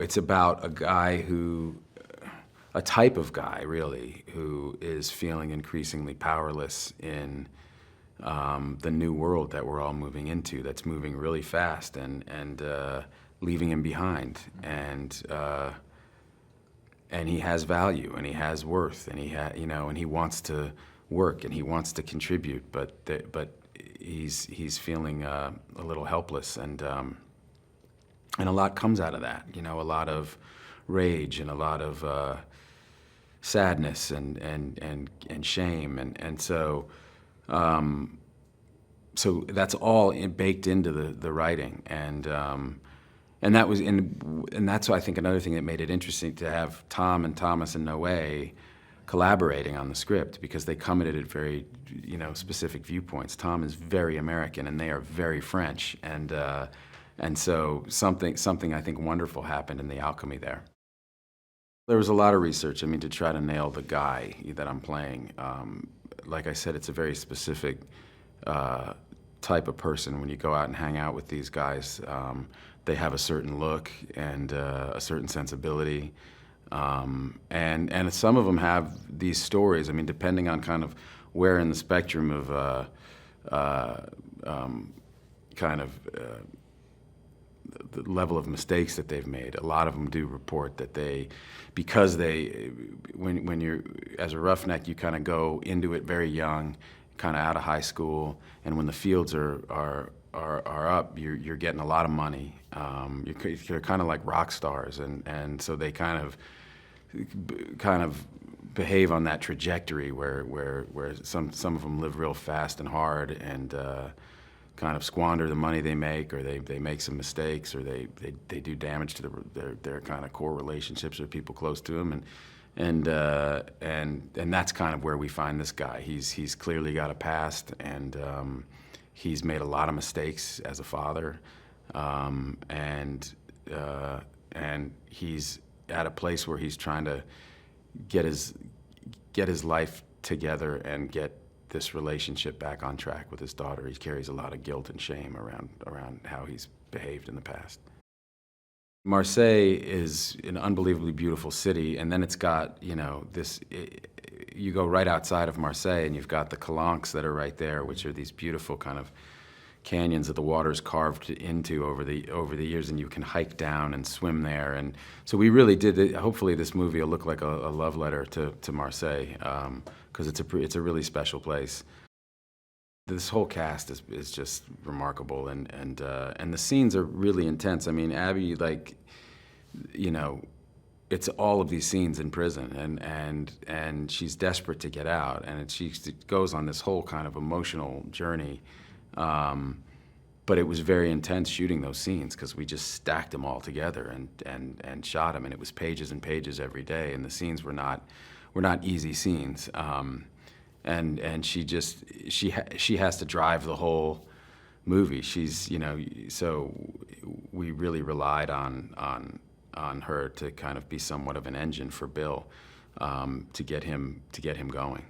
It's about a guy a type of guy really, who is feeling increasingly powerless in the new world that we're all moving into, that's moving really fast and leaving him behind. And he has value, and he has worth, and and he wants to work, and he wants to contribute, but he's feeling a little helpless, and a lot comes out of that. A lot of rage and a lot of sadness and shame, and so that's all baked into the writing, and that's I think another thing that made it interesting to have Tom and Thomas and Noé collaborating on the script, because they come at it at very specific viewpoints. Tom is very American and they are very French, and so something I think wonderful happened in the alchemy there. There was a lot of research, to try to nail the guy that I'm playing. Like I said, it's a very specific type of person. When you go out and hang out with these guys, they have a certain look and a certain sensibility. And some of them have these stories, depending on kind of where in the spectrum of the level of mistakes that they've made. A lot of them do report that when you're, as a roughneck, you kind of go into it very young, kind of out of high school, and when the fields are up, you're getting a lot of money. You're kind of like rock stars, and so they kind of behave on that trajectory where some of them live real fast and hard, and kind of squander the money they make, or they make some mistakes, or they do damage to their kind of core relationships with people close to them, and that's kind of where we find this guy. He's clearly got a past, and he's made a lot of mistakes as a father, and he's at a place where he's trying to get his life together and get this relationship back on track with his daughter. He carries a lot of guilt and shame around how he's behaved in the past. Marseille is an unbelievably beautiful city, and then it's got, you go right outside of Marseille and you've got the Calanques that are right there, which are these beautiful kind of canyons that the water's carved into over the years, and you can hike down and swim there. And so we really did it. Hopefully this movie will look like a love letter to Marseille, because it's a really special place. This whole cast is just remarkable, and the scenes are really intense. Abby, it's all of these scenes in prison, and she's desperate to get out, and she goes on this whole kind of emotional journey. But it was very intense shooting those scenes, because we just stacked them all together and shot them, and it was pages and pages every day, and the scenes were not easy scenes. And she has to drive the whole movie. So we really relied on her to kind of be somewhat of an engine for Bill, to get him going.